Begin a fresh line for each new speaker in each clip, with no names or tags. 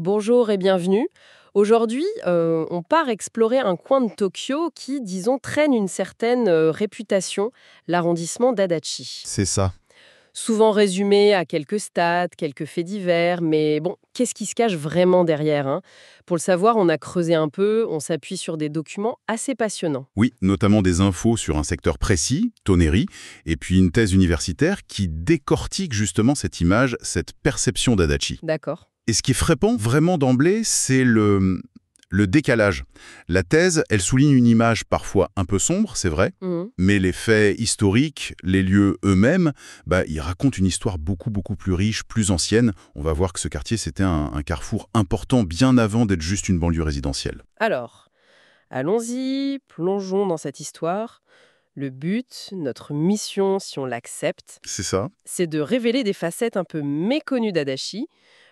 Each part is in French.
Bonjour et bienvenue. Aujourd'hui, on part explorer un coin de Tokyo qui, disons, traîne une certaine réputation, l'arrondissement d'Adachi.
C'est ça.
Souvent résumé à quelques stats, quelques faits divers, mais bon, qu'est-ce qui se cache vraiment derrière, hein? Pour le savoir, on a creusé un peu, on s'appuie sur des documents assez passionnants.
Oui, notamment des infos sur un secteur précis, tonnerie, et puis une thèse universitaire qui décortique justement cette image, cette perception d'Adachi.
D'accord.
Et ce qui est frappant vraiment d'emblée, c'est le décalage. La thèse, elle souligne une image parfois un peu sombre, c'est vrai,
Mhm.
mais les faits historiques, les lieux eux-mêmes, ils racontent une histoire beaucoup plus riche, plus ancienne. On va voir que ce quartier, c'était un carrefour important bien avant d'être juste une banlieue résidentielle.
Alors, allons-y, plongeons dans cette histoire. Le but, notre mission, si on l'accepte,
C'est ça.
c'est de révéler des facettes un peu méconnues d'Adachi,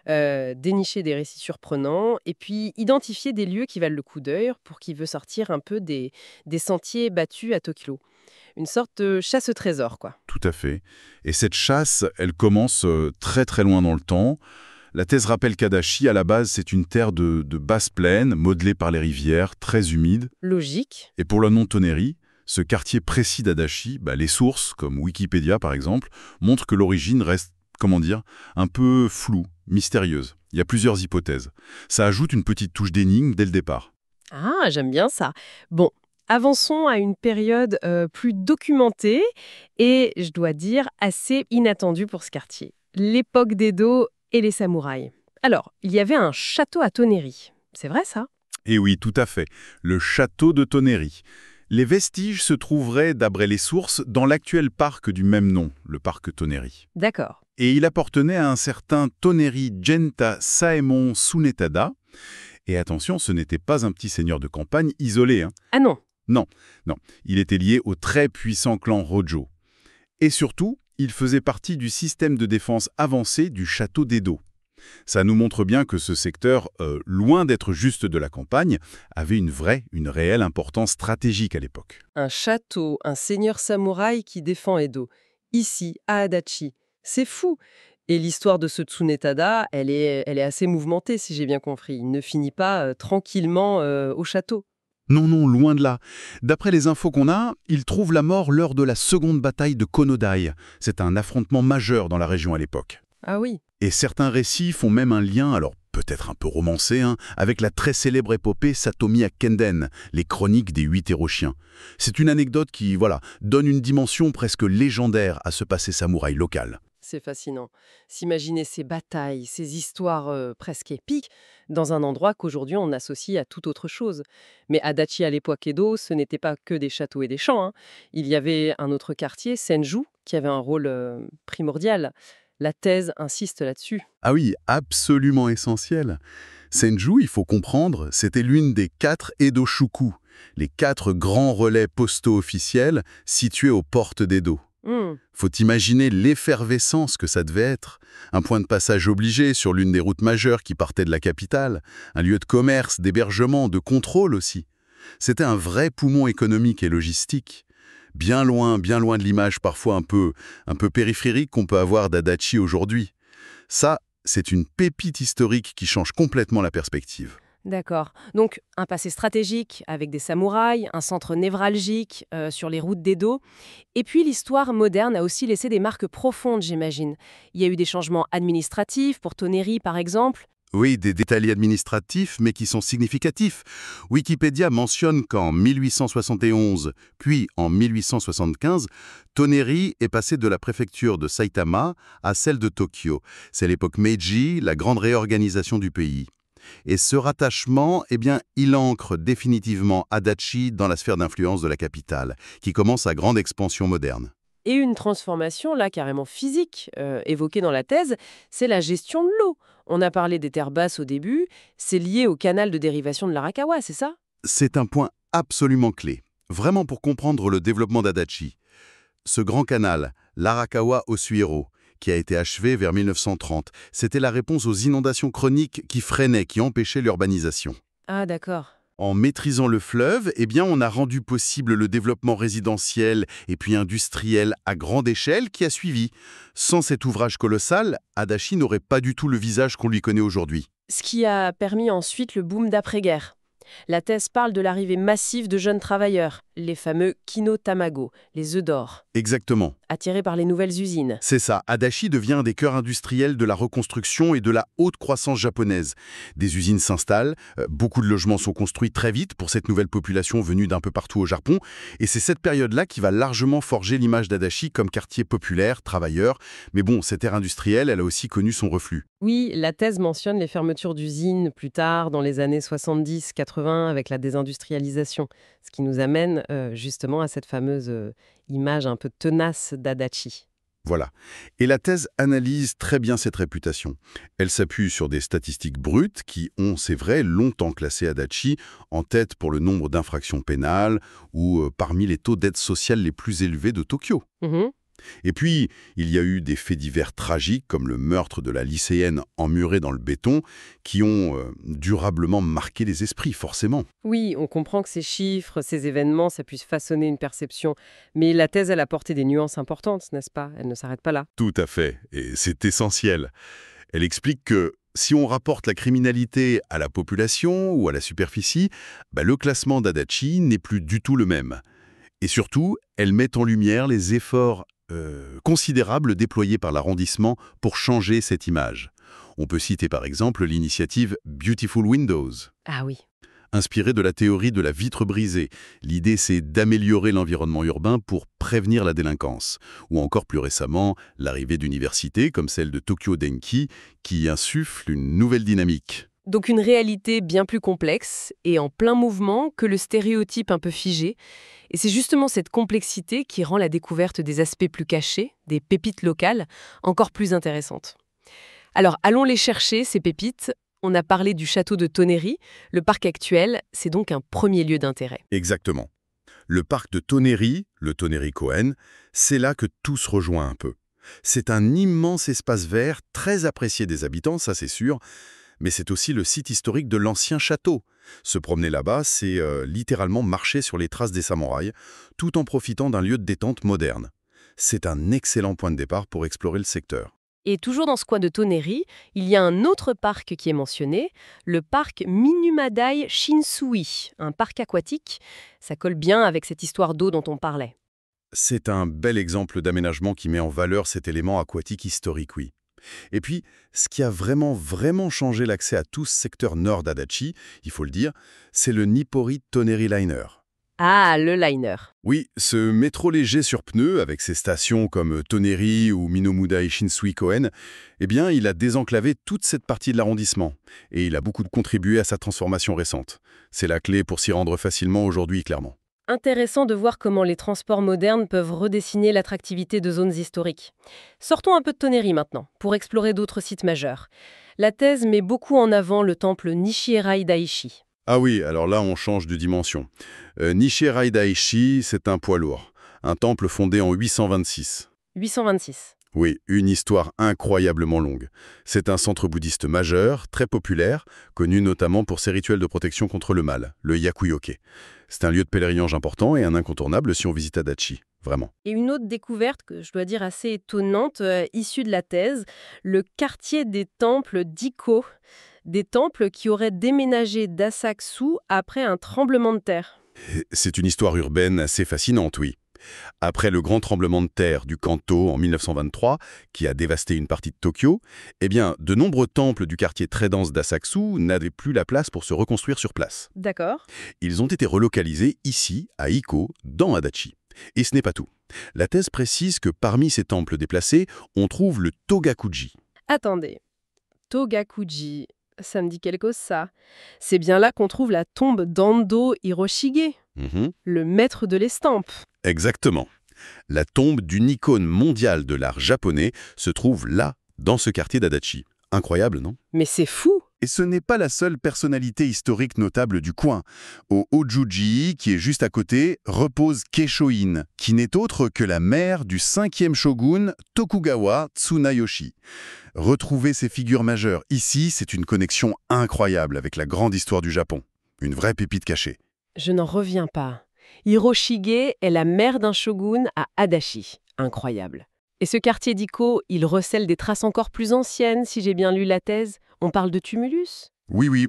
dénicher des récits surprenants et puis identifier des lieux qui valent le coup d'œil pour qui veut sortir un peu des sentiers battus à Tokyo. Une sorte de chasse au trésor, quoi.
Tout à fait. Et cette chasse, elle commence très loin dans le temps. La thèse rappelle qu'Adachi, à la base, c'est une terre de basse plaine, modelée par les rivières, très humide.
Logique.
Et pour la non-tonnerie, ce quartier précis d'Adachi, les sources, comme Wikipédia par exemple, montrent que l'origine reste, un peu floue, mystérieuse. Il y a plusieurs hypothèses. Ça ajoute une petite touche d'énigme dès le départ.
Ah, j'aime bien ça. Bon, avançons à une période plus documentée et, je dois dire, assez inattendue pour ce quartier. L'époque d'Edo et les samouraïs. Alors, il y avait un château à Toneri. C'est vrai ça?
Et oui, tout à fait. Le château de Toneri. Les vestiges se trouveraient, d'après les sources, dans l'actuel parc du même nom, le parc Toneri.
D'accord.
Et il appartenait à un certain Toneri Genta Saemon Tsunetada. Et attention, ce n'était pas un petit seigneur de campagne isolé, hein.
Ah non.
Non, il était lié au très puissant clan Hojo. Et surtout, il faisait partie du système de défense avancé du château d'Edo. Ça nous montre bien que ce secteur, loin d'être juste de la campagne, avait une réelle importance stratégique à l'époque.
Un château, un seigneur samouraï qui défend Edo. Ici, à Adachi. C'est fou. Et l'histoire de ce Tsunetada, elle est assez mouvementée, si j'ai bien compris. Il ne finit pas tranquillement au château.
Non, loin de là. D'après les infos qu'on a, il trouve la mort lors de la seconde bataille de Konodai. C'est un affrontement majeur dans la région à l'époque.
Ah oui.
Et certains récits font même un lien, alors peut-être un peu romancé, avec la très célèbre épopée Satomi Akenden, les chroniques des 8 Hirochiens. C'est une anecdote qui, donne une dimension presque légendaire à ce passé samouraï local.
C'est fascinant. S'imaginer ces batailles, ces histoires presque épiques, dans un endroit qu'aujourd'hui on associe à toute autre chose. Mais Adachi à l'époque Edo, ce n'était pas que des châteaux et des champs, hein. Il y avait un autre quartier, Senju, qui avait un rôle primordial. La thèse insiste là-dessus.
Ah oui, absolument essentiel. Senju, il faut comprendre, c'était l'une des 4 Edo-shuku, les 4 grands relais postaux officiels situés aux portes d'Edo.
Hmm.
Faut imaginer l'effervescence que ça devait être. Un point de passage obligé sur l'une des routes majeures qui partait de la capitale, un lieu de commerce, d'hébergement, de contrôle aussi. C'était un vrai poumon économique et logistique. Bien loin de l'image parfois un peu périphérique qu'on peut avoir d'Adachi aujourd'hui. Ça, c'est une pépite historique qui change complètement la perspective.
D'accord. Donc, un passé stratégique avec des samouraïs, un centre névralgique sur les routes d'Edo. Et puis, l'histoire moderne a aussi laissé des marques profondes, j'imagine. Il y a eu des changements administratifs pour Toneri, par exemple.
Oui, des détails administratifs, mais qui sont significatifs. Wikipédia mentionne qu'en 1871, puis en 1875, Toneri est passé de la préfecture de Saitama à celle de Tokyo. C'est l'époque Meiji, la grande réorganisation du pays. Et ce rattachement, il ancre définitivement Adachi dans la sphère d'influence de la capitale, qui commence sa grande expansion moderne.
Et une transformation, là, carrément physique, évoquée dans la thèse, c'est la gestion de l'eau. On a parlé des terres basses au début, c'est lié au canal de dérivation de l'Arakawa, c'est ça?
C'est un point absolument clé, vraiment pour comprendre le développement d'Adachi. Ce grand canal, l'Arakawa-Osuiro, qui a été achevé vers 1930, c'était la réponse aux inondations chroniques qui freinaient, qui empêchaient l'urbanisation.
Ah, d'accord.
En maîtrisant le fleuve, eh bien, on a rendu possible le développement résidentiel et puis industriel à grande échelle qui a suivi. Sans cet ouvrage colossal, Adachi n'aurait pas du tout le visage qu'on lui connaît aujourd'hui.
Ce qui a permis ensuite le boom d'après-guerre. La thèse parle de l'arrivée massive de jeunes travailleurs, les fameux kino-tamago, les œufs d'or,
Exactement.
attirés par les nouvelles usines.
C'est ça, Adachi devient un des cœurs industriels de la reconstruction et de la haute croissance japonaise. Des usines s'installent, beaucoup de logements sont construits très vite pour cette nouvelle population venue d'un peu partout au Japon, et c'est cette période-là qui va largement forger l'image d'Adachi comme quartier populaire, travailleur. Mais bon, cette ère industrielle, elle a aussi connu son reflux.
Oui, la thèse mentionne les fermetures d'usines plus tard, dans les années 70-80, avec la désindustrialisation, ce qui nous amène justement à cette fameuse image un peu tenace d'Adachi.
Voilà. Et la thèse analyse très bien cette réputation. Elle s'appuie sur des statistiques brutes qui ont, c'est vrai, longtemps classé Adachi en tête pour le nombre d'infractions pénales ou parmi les taux d'aide sociale les plus élevés de Tokyo.
Mhm.
Et puis, il y a eu des faits divers tragiques comme le meurtre de la lycéenne emmurée dans le béton qui ont durablement marqué les esprits, forcément.
Oui, on comprend que ces chiffres, ces événements, ça puisse façonner une perception. Mais la thèse, elle a apporté des nuances importantes, n'est-ce pas? Elle ne s'arrête pas là.
Tout à fait, et c'est essentiel. Elle explique que si on rapporte la criminalité à la population ou à la superficie, le classement d'Adachi n'est plus du tout le même. Et surtout, elle met en lumière les efforts considérables déployés par l'arrondissement pour changer cette image. On peut citer par exemple l'initiative Beautiful Windows,
Ah oui.
inspirée de la théorie de la vitre brisée. L'idée, c'est d'améliorer l'environnement urbain pour prévenir la délinquance. Ou encore plus récemment, l'arrivée d'universités comme celle de Tokyo Denki qui insuffle une nouvelle dynamique.
Donc une réalité bien plus complexe et en plein mouvement que le stéréotype un peu figé. Et c'est justement cette complexité qui rend la découverte des aspects plus cachés, des pépites locales, encore plus intéressante. Alors allons les chercher, ces pépites. On a parlé du château de Toneri. Le parc actuel, c'est donc un premier lieu d'intérêt.
Exactement. Le parc de Toneri, le Toneri-Koen, c'est là que tout se rejoint un peu. C'est un immense espace vert, très apprécié des habitants, ça c'est sûr, mais c'est aussi le site historique de l'ancien château. Se promener là-bas, c'est littéralement marcher sur les traces des samouraïs, tout en profitant d'un lieu de détente moderne. C'est un excellent point de départ pour explorer le secteur.
Et toujours dans ce coin de Toneri, il y a un autre parc qui est mentionné, le parc Minumadai Shinsui, un parc aquatique. Ça colle bien avec cette histoire d'eau dont on parlait.
C'est un bel exemple d'aménagement qui met en valeur cet élément aquatique historique, oui. Et puis, ce qui a vraiment changé l'accès à tout ce secteur nord d'Adachi, il faut le dire, c'est le Nippori Toneri Liner.
Ah, le liner.
Oui, ce métro léger sur pneus, avec ses stations comme Toneri ou Minomudai Shinsui Koen, eh bien, il a désenclavé toute cette partie de l'arrondissement. Et il a beaucoup contribué à sa transformation récente. C'est la clé pour s'y rendre facilement aujourd'hui, clairement.
Intéressant de voir comment les transports modernes peuvent redessiner l'attractivité de zones historiques. Sortons un peu de Toneri maintenant, pour explorer d'autres sites majeurs. La thèse met beaucoup en avant le temple Nichirai Daishi.
Ah oui, alors là, on change de dimension. Nichirai Daishi, c'est un poids lourd. Un temple fondé en 826.
826.
Oui, une histoire incroyablement longue. C'est un centre bouddhiste majeur, très populaire, connu notamment pour ses rituels de protection contre le mal, le Yakuyoke. C'est un lieu de pèlerinage important et un incontournable si on visite Adachi, vraiment.
Et une autre découverte que je dois dire assez étonnante, issue de la thèse, le quartier des temples d'Ikko. Des temples qui auraient déménagé d'Asakusa après un tremblement de terre.
C'est une histoire urbaine assez fascinante, oui. Après le grand tremblement de terre du Kanto en 1923, qui a dévasté une partie de Tokyo, eh bien, de nombreux temples du quartier très dense d'Asakusa n'avaient plus la place pour se reconstruire sur place.
D'accord.
Ils ont été relocalisés ici, à Ikko, dans Adachi. Et ce n'est pas tout. La thèse précise que parmi ces temples déplacés, on trouve le Togakuji.
Attendez. Togakuji, ça me dit quelque chose ça. C'est bien là qu'on trouve la tombe d'Ando Hiroshige, le maître de l'estampe.
Exactement. La tombe d'une icône mondiale de l'art japonais se trouve là, dans ce quartier d'Adachi. Incroyable, non?
Mais c'est fou!
Et ce n'est pas la seule personnalité historique notable du coin. Au Hojuji, qui est juste à côté, repose Keisho-in, qui n'est autre que la mère du 5e shogun Tokugawa Tsunayoshi. Retrouver ces figures majeures ici, c'est une connexion incroyable avec la grande histoire du Japon. une vraie pépite cachée.
Je n'en reviens pas. Hiroshige est la mère d'un shogun à Adachi. Incroyable. Et ce quartier d'Ikko, il recèle des traces encore plus anciennes, si j'ai bien lu la thèse. On parle de tumulus?
Oui, oui.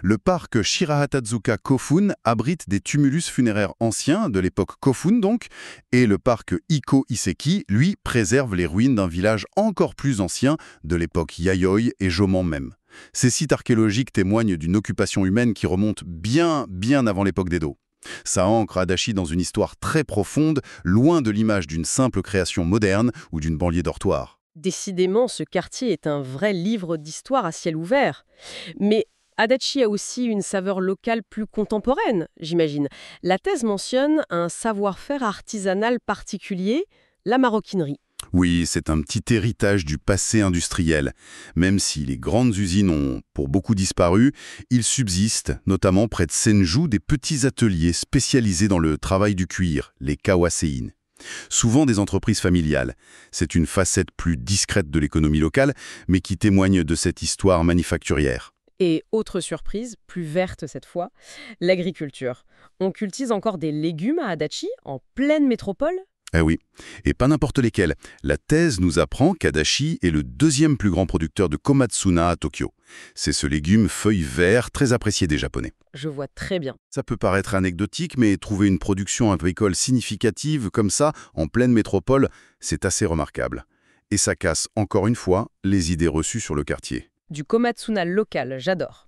Le parc Shirahatazuka Kofun abrite des tumulus funéraires anciens, de l'époque Kofun donc, et le parc Ikko Iseki, lui, préserve les ruines d'un village encore plus ancien, de l'époque Yayoi et Jomon même. Ces sites archéologiques témoignent d'une occupation humaine qui remonte bien, bien avant l'époque d'Edo. Ça ancre Adachi dans une histoire très profonde, loin de l'image d'une simple création moderne ou d'une banlieue dortoir.
Décidément, ce quartier est un vrai livre d'histoire à ciel ouvert. Mais Adachi a aussi une saveur locale plus contemporaine, j'imagine. La thèse mentionne un savoir-faire artisanal particulier, la maroquinerie.
Oui, c'est un petit héritage du passé industriel. Même si les grandes usines ont pour beaucoup disparu, il subsiste, notamment près de Senju, des petits ateliers spécialisés dans le travail du cuir, les kawasein. Souvent des entreprises familiales. C'est une facette plus discrète de l'économie locale, mais qui témoigne de cette histoire manufacturière.
Et autre surprise, plus verte cette fois, l'agriculture. On cultive encore des légumes à Adachi, en pleine métropole?
Eh oui, et pas n'importe lesquels. La thèse nous apprend qu'Adachi est le deuxième plus grand producteur de komatsuna à Tokyo. C'est ce légume feuille vert très apprécié des Japonais.
Je vois très bien.
Ça peut paraître anecdotique, mais trouver une production agricole significative comme ça, en pleine métropole, c'est assez remarquable. Et ça casse, encore une fois, les idées reçues sur le quartier.
Du komatsuna local, j'adore.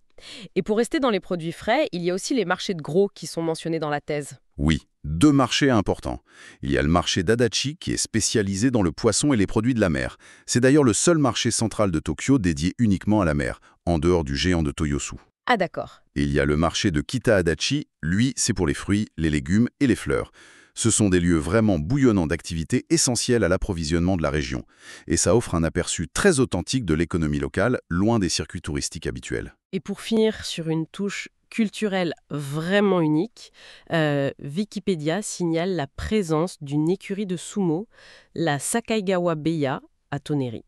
Et pour rester dans les produits frais, il y a aussi les marchés de gros qui sont mentionnés dans la thèse.
Oui, deux marchés importants. Il y a le marché d'Adachi qui est spécialisé dans le poisson et les produits de la mer. C'est d'ailleurs le seul marché central de Tokyo dédié uniquement à la mer, en dehors du géant de Toyosu.
Ah d'accord.
Et il y a le marché de Kita-Adachi, lui, c'est pour les fruits, les légumes et les fleurs. Ce sont des lieux vraiment bouillonnants d'activités essentielles à l'approvisionnement de la région. Et ça offre un aperçu très authentique de l'économie locale, loin des circuits touristiques habituels.
Et pour finir sur une touche culturelle vraiment unique, Wikipédia signale la présence d'une écurie de sumo, la Sakaigawa Beya, à Toneri.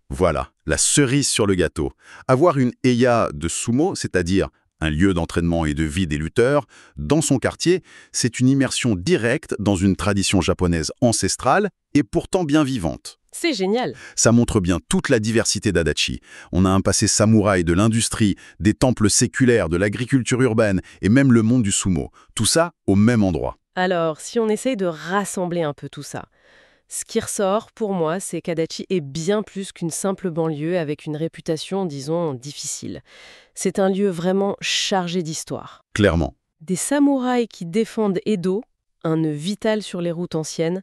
Voilà, la cerise sur le gâteau. Avoir une Eya de sumo, c'est-à-dire un lieu d'entraînement et de vie des lutteurs, dans son quartier, c'est une immersion directe dans une tradition japonaise ancestrale et pourtant bien vivante.
C'est génial.
Ça montre bien toute la diversité d'Adachi. On a un passé samouraï de l'industrie, des temples séculaires, de l'agriculture urbaine et même le monde du sumo. Tout ça au même endroit.
Alors, si on essaye de rassembler un peu tout ça, ce qui ressort pour moi, c'est qu'Adachi est bien plus qu'une simple banlieue avec une réputation, disons, difficile. C'est un lieu vraiment chargé d'histoire.
Clairement.
Des samouraïs qui défendent Edo, un nœud vital sur les routes anciennes,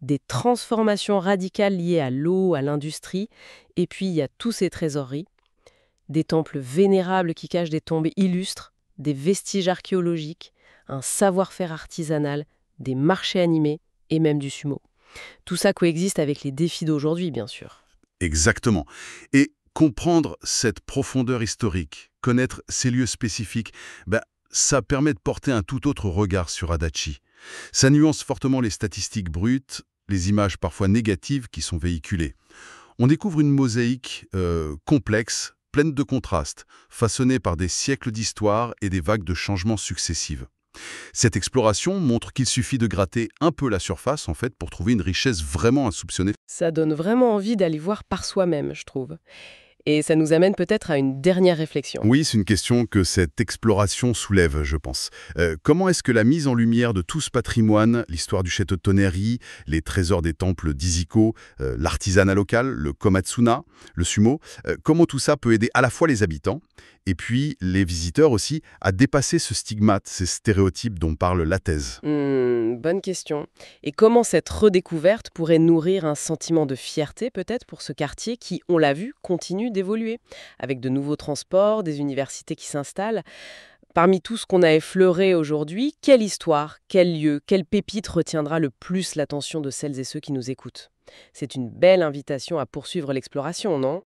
des transformations radicales liées à l'eau, à l'industrie, et puis il y a tous ces trésoreries, des temples vénérables qui cachent des tombes illustres, des vestiges archéologiques, un savoir-faire artisanal, des marchés animés et même du sumo. Tout ça coexiste avec les défis d'aujourd'hui, bien sûr.
Exactement. Et comprendre cette profondeur historique, connaître ces lieux spécifiques, ça permet de porter un tout autre regard sur Adachi. Ça nuance fortement les statistiques brutes, les images parfois négatives qui sont véhiculées. On découvre une mosaïque complexe, pleine de contrastes, façonnée par des siècles d'histoire et des vagues de changements successives. Cette exploration montre qu'il suffit de gratter un peu la surface, en fait, pour trouver une richesse vraiment insoupçonnée.
Ça donne vraiment envie d'aller voir par soi-même, je trouve. Et ça nous amène peut-être à une dernière réflexion.
Oui, c'est une question que cette exploration soulève, je pense. Comment est-ce que la mise en lumière de tout ce patrimoine, l'histoire du château de Toneri, les trésors des temples d'Iziko, l'artisanat local, le komatsuna, le sumo, comment tout ça peut aider à la fois les habitants et puis les visiteurs aussi à dépasser ce stigmate, ces stéréotypes dont parle la thèse?
Bonne question. Et comment cette redécouverte pourrait nourrir un sentiment de fierté peut-être pour ce quartier qui, on l'a vu, continue d'évoluer, avec de nouveaux transports, des universités qui s'installent. Parmi tout ce qu'on a effleuré aujourd'hui, quelle histoire, quel lieu, quelle pépite retiendra le plus l'attention de celles et ceux qui nous écoutent? C'est une belle invitation à poursuivre l'exploration, non?